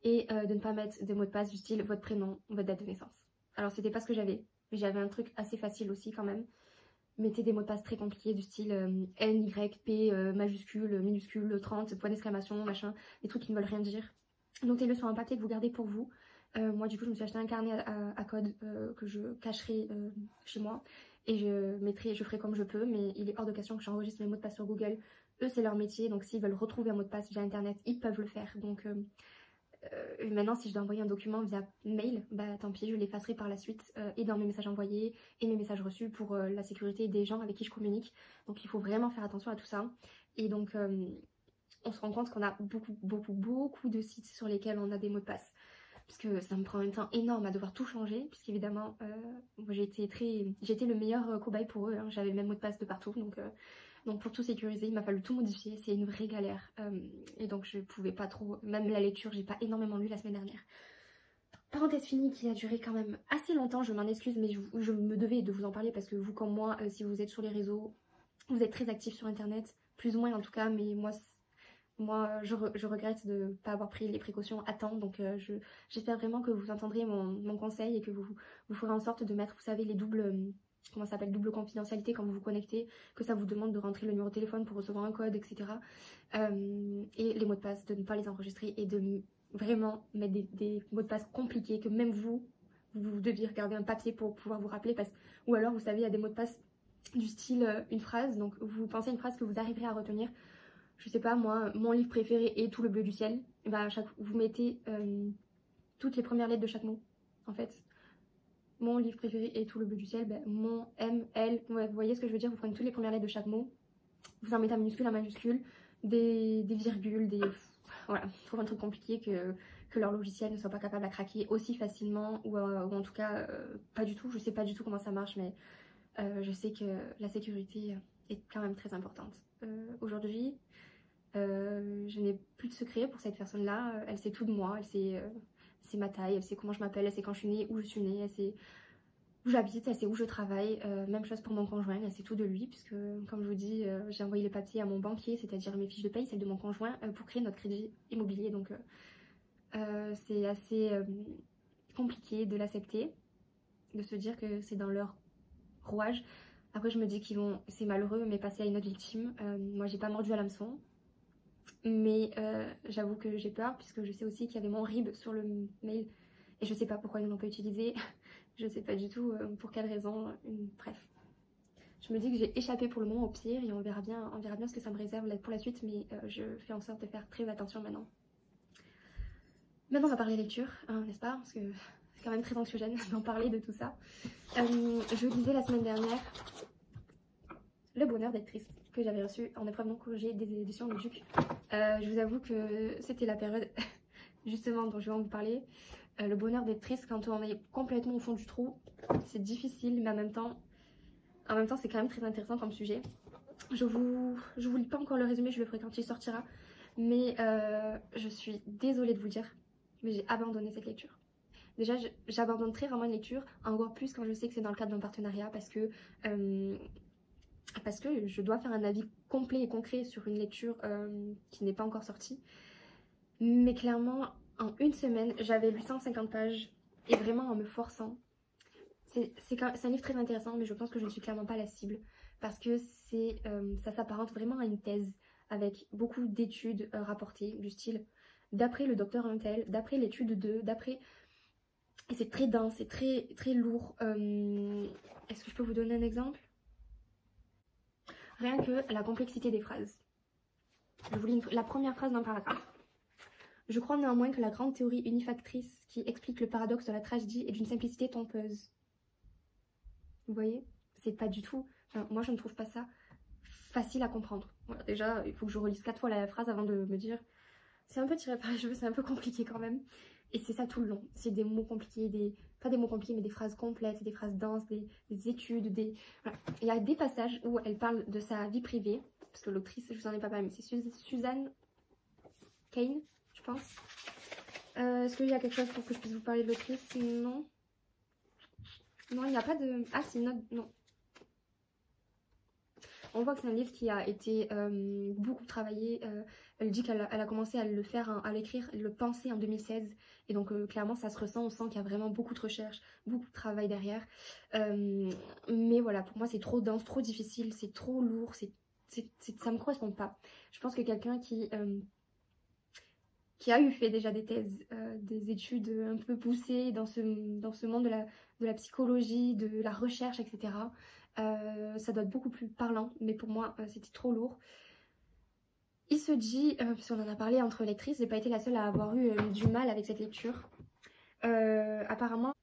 Et de ne pas mettre de mot de passe du style votre prénom, votre date de naissance. Alors c'était pas ce que j'avais, mais j'avais un truc assez facile aussi quand même. Mettez des mots de passe très compliqués du style N, Y, P, majuscule, minuscule, 30, point d'exclamation, machin, des trucs qui ne veulent rien dire. Notez-le sur un papier que vous gardez pour vous. Moi du coup je me suis acheté un carnet à code que je cacherai chez moi et je ferai comme je peux, mais il est hors de question que j'enregistre mes mots de passe sur Google. Eux c'est leur métier, donc s'ils veulent retrouver un mot de passe via internet, ils peuvent le faire. Donc maintenant si je dois envoyer un document via mail, bah tant pis, je l'effacerai par la suite et dans mes messages envoyés et mes messages reçus pour la sécurité des gens avec qui je communique. Donc il faut vraiment faire attention à tout ça. Et donc on se rend compte qu'on a beaucoup de sites sur lesquels on a des mots de passe. Parce que ça me prend un temps énorme à devoir tout changer, puisqu'évidemment j'ai été le meilleur cobaye pour eux, hein. J'avais le même mot de passe de partout, donc pour tout sécuriser il m'a fallu tout modifier, c'est une vraie galère. Et donc je pouvais pas trop, même la lecture j'ai pas énormément lu la semaine dernière. Parenthèse finie qui a duré quand même assez longtemps, je m'en excuse, mais je me devais de vous en parler parce que vous comme moi, si vous êtes sur les réseaux, vous êtes très actifs sur internet, plus ou moins en tout cas, mais moi, je regrette de ne pas avoir pris les précautions à temps, donc j'espère vraiment que vous entendrez mon conseil et que vous ferez en sorte de mettre, vous savez, les doubles, comment ça s'appelle, double confidentialité quand vous vous connectez, que ça vous demande de rentrer le numéro de téléphone pour recevoir un code, etc. Et les mots de passe, de ne pas les enregistrer et de vraiment mettre des mots de passe compliqués que même vous deviez regarder un papier pour pouvoir vous rappeler, ou alors, vous savez, il y a des mots de passe du style une phrase, donc vous pensez à une phrase que vous arriverez à retenir. Je sais pas moi, mon livre préféré est Tout le bleu du ciel. Et bah vous mettez toutes les premières lettres de chaque mot. En fait, mon livre préféré est Tout le bleu du ciel. Ben, mon, M, L, ouais, vous voyez ce que je veux dire. Vous prenez toutes les premières lettres de chaque mot. Vous en mettez un minuscule, un majuscule, des virgules, voilà, je trouve un truc compliqué que leur logiciel ne soit pas capable à craquer aussi facilement ou en tout cas pas du tout. Je sais pas du tout comment ça marche, mais je sais que la sécurité est quand même très importante. Aujourd'hui, je n'ai plus de secret pour cette personne-là. Elle sait tout de moi, elle sait ma taille, elle sait comment je m'appelle, elle sait quand je suis née, où je suis née, elle sait où j'habite, elle sait où je travaille. Même chose pour mon conjoint, elle sait tout de lui, puisque comme je vous dis, j'ai envoyé les papiers à mon banquier, c'est-à-dire mes fiches de paye, celles de mon conjoint, pour créer notre crédit immobilier. Donc c'est assez compliqué de l'accepter, de se dire que c'est dans leur rouage. Après je me dis c'est malheureux, mais passer à une autre victime. Moi j'ai pas mordu à l'hameçon. Mais j'avoue que j'ai peur puisque je sais aussi qu'il y avait mon RIB sur le mail et je sais pas pourquoi ils ne l'ont pas utilisé, je sais pas du tout pour quelle raison, bref. Je me dis que j'ai échappé pour le moment au pire et on verra bien ce que ça me réserve pour la suite, mais je fais en sorte de faire très attention maintenant. Maintenant on va parler lecture, hein, n'est-ce pas? Parce que c'est quand même très anxiogène d'en parler de tout ça. Je disais la semaine dernière Le bonheur d'être triste que j'avais reçu en épreuve non corrigée des éditions Le Duc. Je vous avoue que c'était la période justement dont je vais vous parler. Le bonheur d'être triste quand on est complètement au fond du trou, c'est difficile, mais en même temps c'est quand même très intéressant comme sujet. Je vous lis pas encore le résumé, je le ferai quand il sortira, mais je suis désolée de vous le dire, mais j'ai abandonné cette lecture. Déjà j'abandonne très rarement une lecture, encore plus quand je sais que c'est dans le cadre d'un partenariat, parce que je dois faire un avis complet et concret sur une lecture qui n'est pas encore sortie. Mais clairement, en une semaine, j'avais lu 150 pages et vraiment en me forçant. C'est un livre très intéressant, mais je pense que je ne suis clairement pas la cible parce que ça s'apparente vraiment à une thèse avec beaucoup d'études rapportées du style d'après le docteur Untel, d'après l'étude 2, d'après... Et c'est très dense, c'est très lourd. Est-ce que je peux vous donner un exemple ? Rien que la complexité des phrases. Je vous lis la première phrase d'un paragraphe. Je crois néanmoins que la grande théorie unifactrice qui explique le paradoxe de la tragédie et d'une simplicité trompeuse. Vous voyez? C'est pas du tout... Enfin, moi, je ne trouve pas ça facile à comprendre. Voilà, déjà, il faut que je relise 4 fois la phrase avant de me dire... C'est un peu tiré par les cheveux, c'est un peu compliqué quand même. Et c'est ça tout le long. C'est des mots compliqués, pas des mots compliqués, mais des phrases complètes, des phrases denses, des études, Voilà. Il y a des passages où elle parle de sa vie privée, parce que l'autrice, je vous en ai pas parlé, mais c'est Suzanne Cain, je pense. Est-ce qu'il y a quelque chose pour que je puisse vous parler de l'autrice? Non. Non, il n'y a pas de... Ah, c'est une autre... Non. On voit que c'est un livre qui a été beaucoup travaillé. Elle dit qu'elle a commencé à le faire, à l'écrire, le penser en 2016. Et donc clairement ça se ressent, on sent qu'il y a vraiment beaucoup de recherche, beaucoup de travail derrière. Mais voilà, pour moi c'est trop dense, trop difficile, c'est trop lourd, ça me correspond pas. Je pense que quelqu'un qui a fait déjà des thèses, des études un peu poussées dans ce monde de la psychologie, de la recherche, etc. Ça doit être beaucoup plus parlant, mais pour moi c'était trop lourd. Il se dit, parce qu'on en a parlé entre lectrices, j'ai pas été la seule à avoir eu du mal avec cette lecture. Apparemment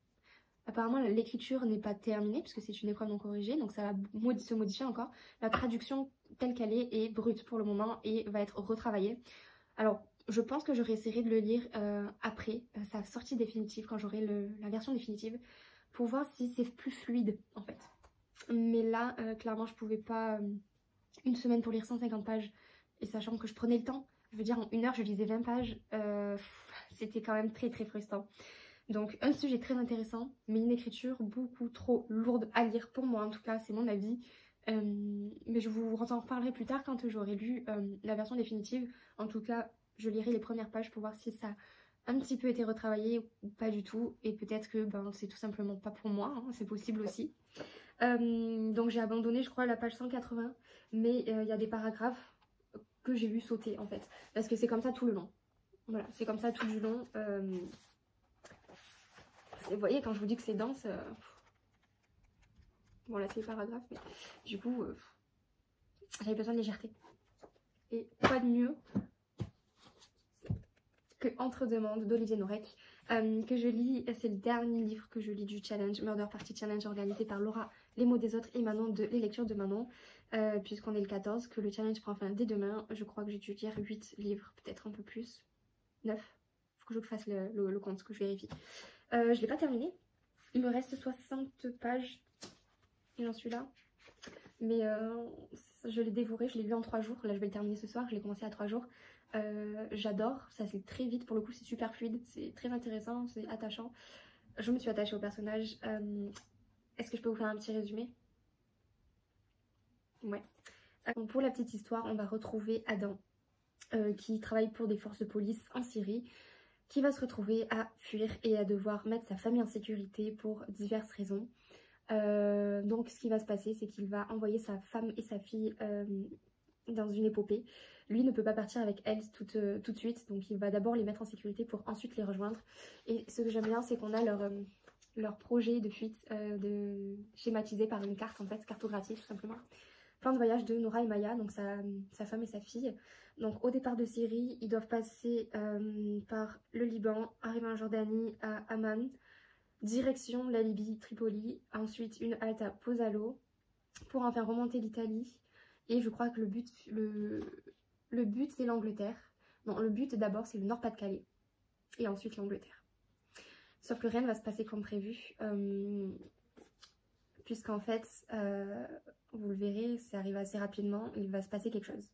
l'écriture n'est pas terminée, puisque c'est une épreuve non corrigée, donc ça va se modifier encore. La traduction telle qu'elle est brute pour le moment et va être retravaillée. Alors, je pense que je réessayerai de le lire après sa sortie définitive, quand j'aurai la version définitive, pour voir si c'est plus fluide en fait. Mais là, clairement, je pouvais pas une semaine pour lire 150 pages, et sachant que je prenais le temps, je veux dire en 1 heure je lisais 20 pages, c'était quand même très très frustrant. Donc un sujet très intéressant, mais une écriture beaucoup trop lourde à lire pour moi, en tout cas c'est mon avis. Mais je vous en reparlerai plus tard quand j'aurai lu la version définitive. En tout cas, je lirai les premières pages pour voir si ça a un petit peu été retravaillé ou pas du tout. Et peut-être que c'est tout simplement pas pour moi, hein, c'est possible aussi. Donc j'ai abandonné, je crois, à la page 180. Mais il y a des paragraphes que j'ai vu sauter en fait. Parce que c'est comme ça tout le long. Voilà, c'est comme ça tout du long. Vous voyez, quand je vous dis que c'est dense... Bon là c'est les paragraphes, mais du coup j'avais besoin de légèreté. Et quoi de mieux que Entre deux mondes d'Olivier Norek, que je lis, c'est le dernier livre que je lis du challenge, Murder Party Challenge, organisé par Laura, Les mots des autres et Manon de Les lectures de Manon, puisqu'on est le 14, que le challenge prend fin dès demain. Je crois que j'ai dû lire 8 livres, peut-être un peu plus, 9, faut que je fasse le compte, que je vérifie. Je l'ai pas terminé, il me reste 60 pages. Et j'en suis là, mais je l'ai dévoré, je l'ai lu en 3 jours. Là je vais le terminer ce soir, je l'ai commencé à 3 jours. J'adore, ça c'est très vite, pour le coup c'est super fluide, c'est très intéressant, c'est attachant. Je me suis attachée au personnage. Est-ce que je peux vous faire un petit résumé? Ouais. Donc, pour la petite histoire, on va retrouver Adam qui travaille pour des forces de police en Syrie, qui va se retrouver à fuir et à devoir mettre sa famille en sécurité pour diverses raisons. Donc ce qui va se passer, c'est qu'il va envoyer sa femme et sa fille dans une épopée. Lui ne peut pas partir avec elles tout de suite, donc il va d'abord les mettre en sécurité pour ensuite les rejoindre. Et ce que j'aime bien, c'est qu'on a leur projet de fuite schématisé par une carte, en fait, cartographie tout simplement. Plan de voyage de Nora et Maya, donc sa femme et sa fille. Donc au départ de Syrie, ils doivent passer par le Liban, arriver en Jordanie, à Amman, direction la Libye, Tripoli, ensuite une halte à Pozzallo pour en faire remonter l'Italie. Et je crois que le but c'est l'Angleterre. Non, le but d'abord c'est le Nord-Pas-de-Calais et ensuite l'Angleterre. Sauf que rien ne va se passer comme prévu, puisqu'en fait, vous le verrez, ça arrive assez rapidement, il va se passer quelque chose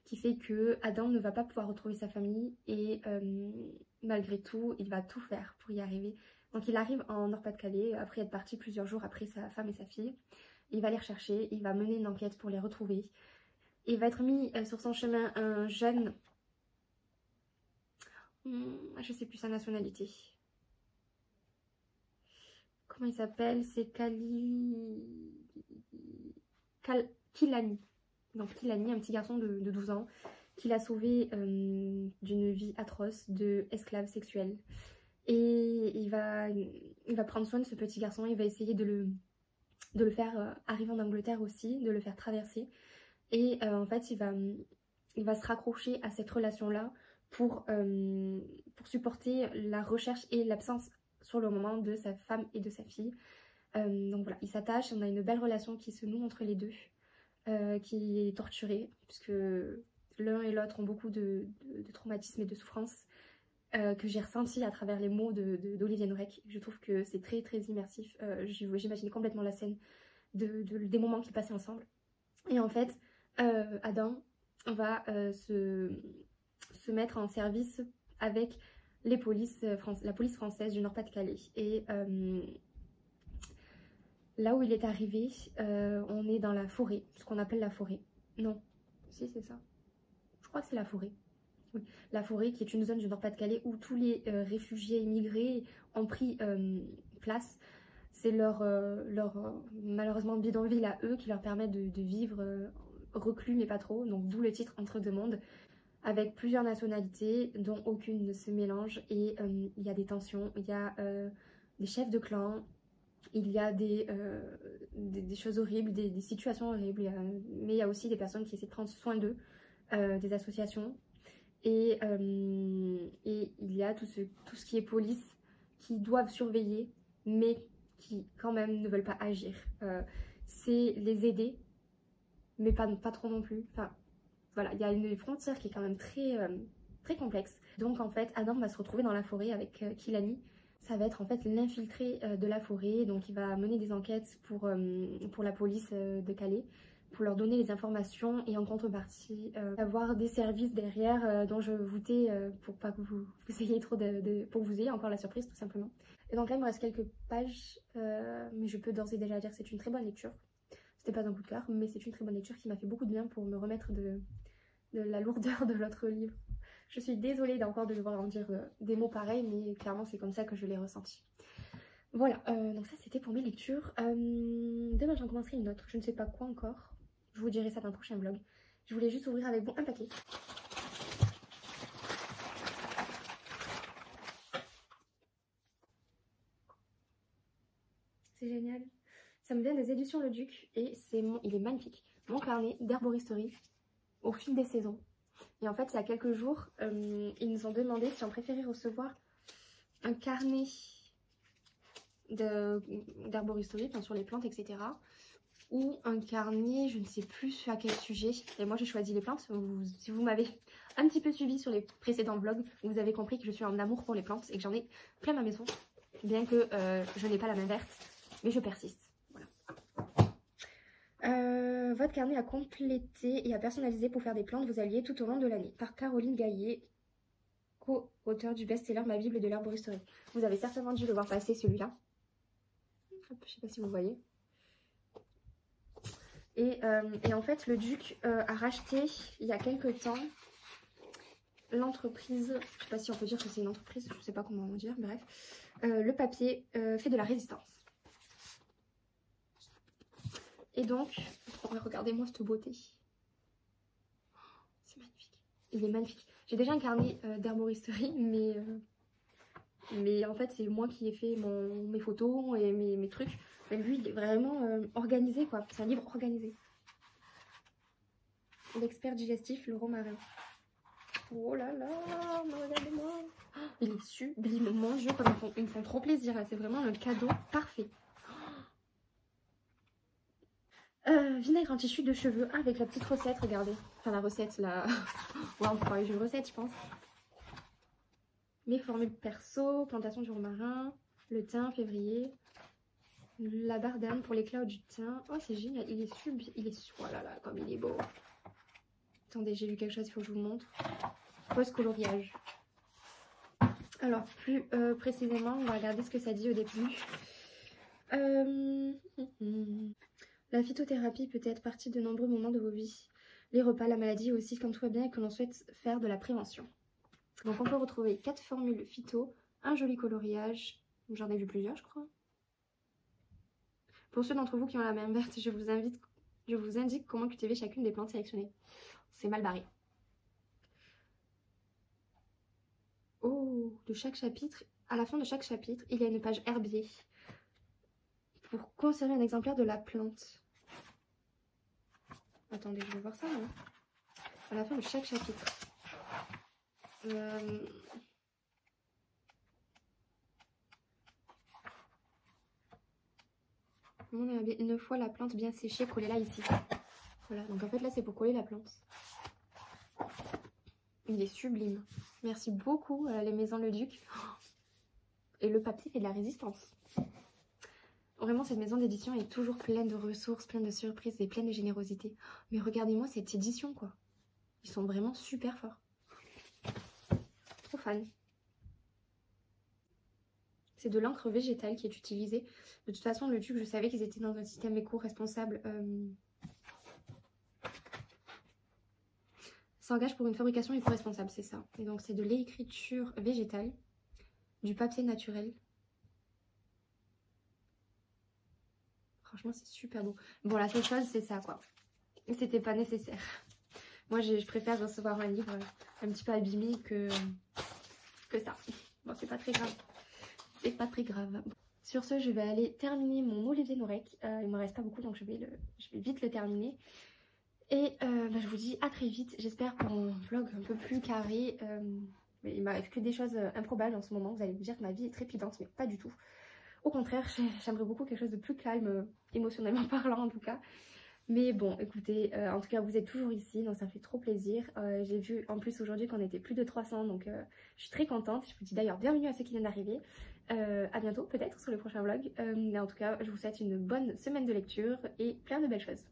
qui fait que Adam ne va pas pouvoir retrouver sa famille et malgré tout, il va tout faire pour y arriver. Donc il arrive en Nord-Pas-de-Calais, après être parti plusieurs jours après sa femme et sa fille. Il va les rechercher, il va mener une enquête pour les retrouver. Il va être mis sur son chemin un jeune... je sais plus sa nationalité. Comment il s'appelle? C'est Kilani. Donc Kilani, un petit garçon de 12 ans, qu'il a sauvé d'une vie atroce de esclave sexuel. Et il va prendre soin de ce petit garçon, il va essayer de le faire arriver en Angleterre aussi, de le faire traverser. Et en fait, il va se raccrocher à cette relation-là pour supporter la recherche et l'absence sur le moment de sa femme et de sa fille. Donc voilà, ils s'attachent, on a une belle relation qui se noue entre les deux, qui est torturée, puisque l'un et l'autre ont beaucoup de traumatismes et de souffrances que j'ai ressenti à travers les mots d'Olivier Nourek. Je trouve que c'est très très immersif, j'imagine complètement la scène des moments qu'ils passaient ensemble. Et en fait, Adam va se mettre en service avec la police française du Nord-Pas-de-Calais. Et là où il est arrivé, on est dans la forêt, ce qu'on appelle la forêt. Non, si c'est ça. Je crois que c'est la forêt. Oui. La forêt qui est une zone du Nord-Pas-de-Calais où tous les réfugiés immigrés ont pris place. C'est leur malheureusement bidonville à eux qui leur permet de vivre reclus mais pas trop. Donc d'où le titre Entre deux mondes, avec plusieurs nationalités dont aucune ne se mélange. Et il y a des tensions, il y a des chefs de clan, il y a des choses horribles, des situations horribles, mais il y a aussi des personnes qui essaient de prendre soin d'eux, des associations. Et il y a tout ce qui est police qui doivent surveiller, mais qui quand même ne veulent pas agir. C'est les aider, mais pas trop non plus. Enfin, voilà, il y a une frontière qui est quand même très complexe. Donc en fait, Adam va se retrouver dans la forêt avec Kilani. Ça va être en fait l'infiltré de la forêt, donc il va mener des enquêtes pour la police de Calais, pour leur donner les informations et en contrepartie avoir des services derrière dont je vous tais pour pas que vous ayez trop pour que vous ayez encore la surprise tout simplement. Et donc là il me reste quelques pages, mais je peux d'ores et déjà dire que c'est une très bonne lecture. C'était pas un coup de cœur, mais c'est une très bonne lecture qui m'a fait beaucoup de bien pour me remettre de la lourdeur de l'autre livre. Je suis désolée d'encore de devoir en dire des mots pareils, mais clairement c'est comme ça que je l'ai ressenti. Voilà, donc ça c'était pour mes lectures. Demain j'en commencerai une autre, je ne sais pas quoi encore. Je vous dirai ça dans le prochain vlog. Je voulais juste ouvrir avec vous un paquet. C'est génial. Ça me vient des éditions Le Duc et il est magnifique. Mon carnet d'herboristerie au fil des saisons. Et en fait, il y a quelques jours, ils nous ont demandé si on préférait recevoir un carnet d'herboristerie, enfin sur les plantes, etc. Ou un carnet, je ne sais plus à quel sujet. Et moi, j'ai choisi les plantes. Si vous m'avez un petit peu suivi sur les précédents vlogs, vous avez compris que je suis en amour pour les plantes et que j'en ai plein ma maison. Bien que je n'ai pas la main verte, mais je persiste. Voilà. Votre carnet à compléter et à personnaliser pour faire des plantes vos alliés tout au long de l'année. Par Caroline Gaillet, co-auteur du best-seller Ma Bible de l'herboristerie. Vous avez certainement dû le voir passer celui-là. Je ne sais pas si vous voyez. Et en fait, le Duc a racheté il y a quelques temps l'entreprise, je ne sais pas si on peut dire que c'est une entreprise, je ne sais pas comment dire, bref. Le papier fait de la résistance. Et donc, regardez-moi cette beauté. C'est magnifique. Il est magnifique. J'ai déjà un carnet d'herboristerie, mais en fait, c'est moi qui ai fait mes photos et mes trucs. Mais lui, il est vraiment organisé, quoi. C'est un livre organisé. L'expert digestif, le romarin. Oh là là, regardez-moi. Il est sublime. Mon Dieu, comme ils me font trop plaisir. C'est vraiment un cadeau parfait. Vinaigre en tissu de cheveux avec la petite recette, regardez. Enfin, la recette, là. Ouais, on pourrait une recette, je pense. Mes formules perso, plantation du romarin, le thym, février, la bardane pour l'éclat du thym. Oh, c'est génial, il est oh là là, comme il est beau. Attendez, j'ai vu quelque chose, il faut que je vous montre. Pose coloriage. Alors, plus précisément, on va regarder ce que ça dit au début. La phytothérapie peut être partie de nombreux moments de vos vies. Les repas, la maladie aussi, quand tout va bien et que l'on souhaite faire de la prévention. Donc on peut retrouver 4 formules phyto, un joli coloriage. J'en ai vu plusieurs, je crois. Pour ceux d'entre vous qui ont la main verte, je vous indique comment cultiver chacune des plantes sélectionnées. C'est mal barré. Oh, de chaque chapitre, à la fin de chaque chapitre, il y a une page herbier pour conserver un exemplaire de la plante. Attendez, je vais voir ça, non? À la fin de chaque chapitre. On a une fois la plante bien séchée, collée là ici. Voilà, donc en fait là c'est pour coller la plante. Il est sublime. Merci beaucoup les Maisons Le Duc. Et le papier fait de la résistance. Vraiment cette maison d'édition est toujours pleine de ressources, pleine de surprises et pleine de générosité. Mais regardez-moi cette édition quoi. Ils sont vraiment super forts. Trop fan. C'est de l'encre végétale qui est utilisée. De toute façon, le Duc, je savais qu'ils étaient dans un système éco-responsable. S'engage pour une fabrication éco-responsable, c'est ça. Et donc, c'est de l'écriture végétale, du papier naturel. Franchement, c'est super beau. Bon, la seule chose, c'est ça, quoi. C'était pas nécessaire. Moi, je préfère recevoir un livre un petit peu abîmé que ça. Bon, c'est pas très grave. C'est pas très grave. Sur ce, je vais aller terminer mon Olivier Nourec. Il me reste pas beaucoup, donc je vais vite le terminer. Et je vous dis à très vite. J'espère pour un vlog un peu plus carré. Mais il m'arrive que des choses improbables en ce moment. Vous allez me dire que ma vie est trépidante, mais pas du tout. Au contraire, j'aimerais beaucoup quelque chose de plus calme, émotionnellement parlant en tout cas. Mais bon, écoutez, en tout cas, vous êtes toujours ici, donc ça fait trop plaisir. J'ai vu en plus aujourd'hui qu'on était plus de 300, donc je suis très contente. Je vous dis d'ailleurs bienvenue à ceux qui viennent d'arriver. À bientôt peut-être sur le prochain vlog. Mais en tout cas, je vous souhaite une bonne semaine de lecture et plein de belles choses.